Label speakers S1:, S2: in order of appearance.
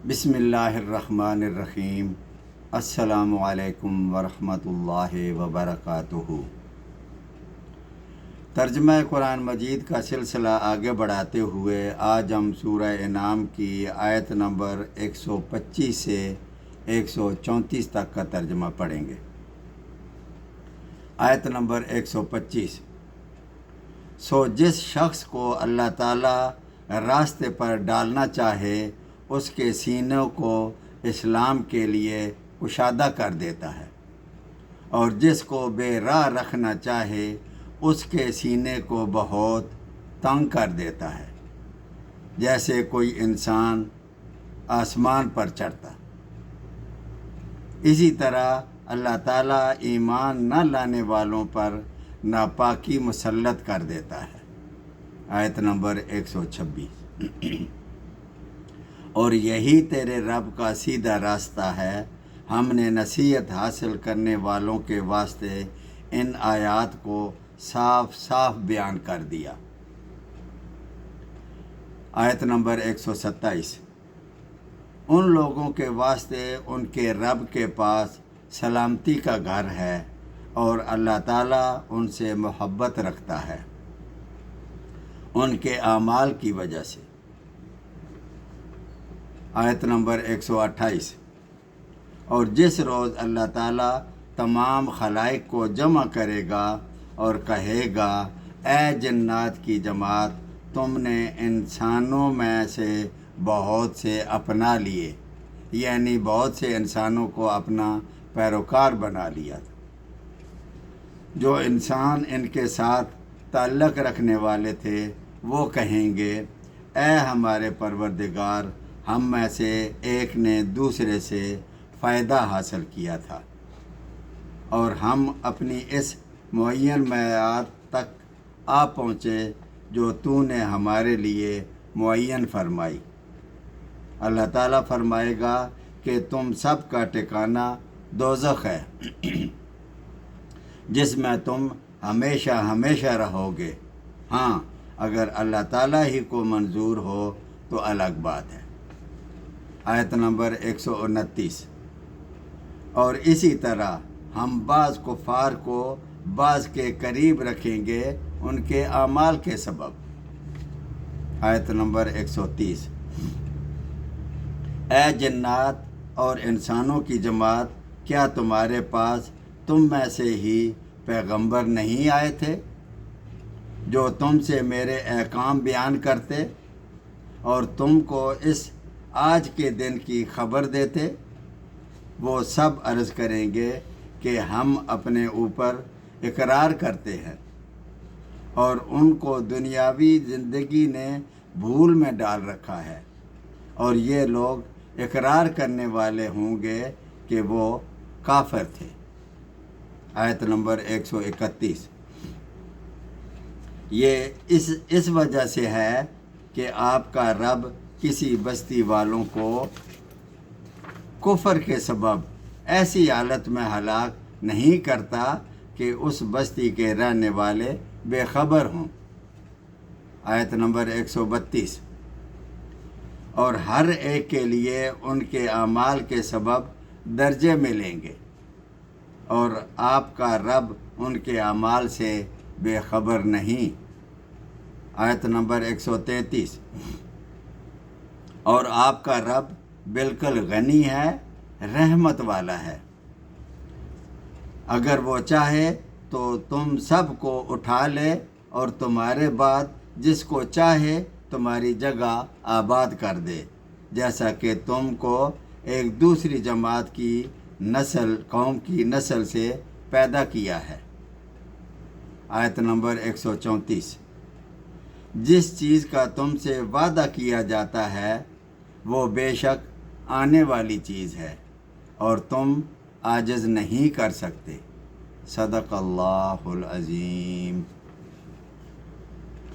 S1: بسم اللہ الرحمن الرحیم۔ السلام علیکم ورحمۃ اللہ وبرکاتہ۔ ترجمہ قرآن مجید کا سلسلہ آگے بڑھاتے ہوئے آج ہم سورہ انعام کی آیت نمبر 125 سے 134 تک کا ترجمہ پڑھیں گے۔ آیت نمبر 125۔ سو جس شخص کو اللہ تعالیٰ راستے پر ڈالنا چاہے اس کے سینوں کو اسلام کے لیے کشادہ کر دیتا ہے، اور جس کو بے راہ رکھنا چاہے اس کے سینے کو بہت تنگ کر دیتا ہے، جیسے کوئی انسان آسمان پر چڑھتا۔ اسی طرح اللہ تعالیٰ ایمان نہ لانے والوں پر ناپاکی مسلط کر دیتا ہے۔ آیت نمبر 126۔ اور یہی تیرے رب کا سیدھا راستہ ہے، ہم نے نصیحت حاصل کرنے والوں کے واسطے ان آیات کو صاف صاف بیان کر دیا۔ آیت نمبر 127۔ ان لوگوں کے واسطے ان کے رب کے پاس سلامتی کا گھر ہے، اور اللہ تعالیٰ ان سے محبت رکھتا ہے ان کے اعمال کی وجہ سے۔ آیت نمبر 128۔ اور جس روز اللہ تعالیٰ تمام خلائق کو جمع کرے گا اور کہے گا، اے جنات کی جماعت، تم نے انسانوں میں سے بہت سے اپنا لیے، یعنی بہت سے انسانوں کو اپنا پیروکار بنا لیا تھا۔ جو انسان ان کے ساتھ تعلق رکھنے والے تھے وہ کہیں گے، اے ہمارے پروردگار، ہم میں سے ایک نے دوسرے سے فائدہ حاصل کیا تھا، اور ہم اپنی اس معین معیار تک آ پہنچے جو تو نے ہمارے لیے معین فرمائی۔ اللہ تعالیٰ فرمائے گا کہ تم سب کا ٹھکانہ دوزخ ہے، جس میں تم ہمیشہ ہمیشہ رہو گے۔ ہاں، اگر اللہ تعالیٰ ہی کو منظور ہو تو الگ بات ہے۔ آیت نمبر 129۔ اور اسی طرح ہم بعض کفار کو بعض کے قریب رکھیں گے ان کے اعمال کے سبب۔ آیت نمبر 130۔ اے جنات اور انسانوں کی جماعت، کیا تمہارے پاس تم میں سے ہی پیغمبر نہیں آئے تھے جو تم سے میرے احکام بیان کرتے اور تم کو اس آج کے دن کی خبر دیتے؟ وہ سب عرض کریں گے کہ ہم اپنے اوپر اقرار کرتے ہیں، اور ان کو دنیاوی زندگی نے بھول میں ڈال رکھا ہے، اور یہ لوگ اقرار کرنے والے ہوں گے کہ وہ کافر تھے۔ آیت نمبر 131۔ یہ اس وجہ سے ہے کہ آپ کا رب کسی بستی والوں کو کفر کے سبب ایسی حالت میں ہلاک نہیں کرتا کہ اس بستی کے رہنے والے بے خبر ہوں۔ آیت نمبر 132۔ اور ہر ایک کے لیے ان کے اعمال کے سبب درجے ملیں گے، اور آپ کا رب ان کے اعمال سے بے خبر نہیں۔ آیت نمبر 133۔ اور آپ کا رب بالکل غنی ہے، رحمت والا ہے، اگر وہ چاہے تو تم سب کو اٹھا لے اور تمہارے بعد جس کو چاہے تمہاری جگہ آباد کر دے، جیسا کہ تم کو ایک دوسری جماعت کی قوم کی نسل سے پیدا کیا ہے۔ آیت نمبر 134۔ جس چیز کا تم سے وعدہ کیا جاتا ہے وہ بے شک آنے والی چیز ہے، اور تم عاجز نہیں کر سکتے۔ صدق اللہ العظیم۔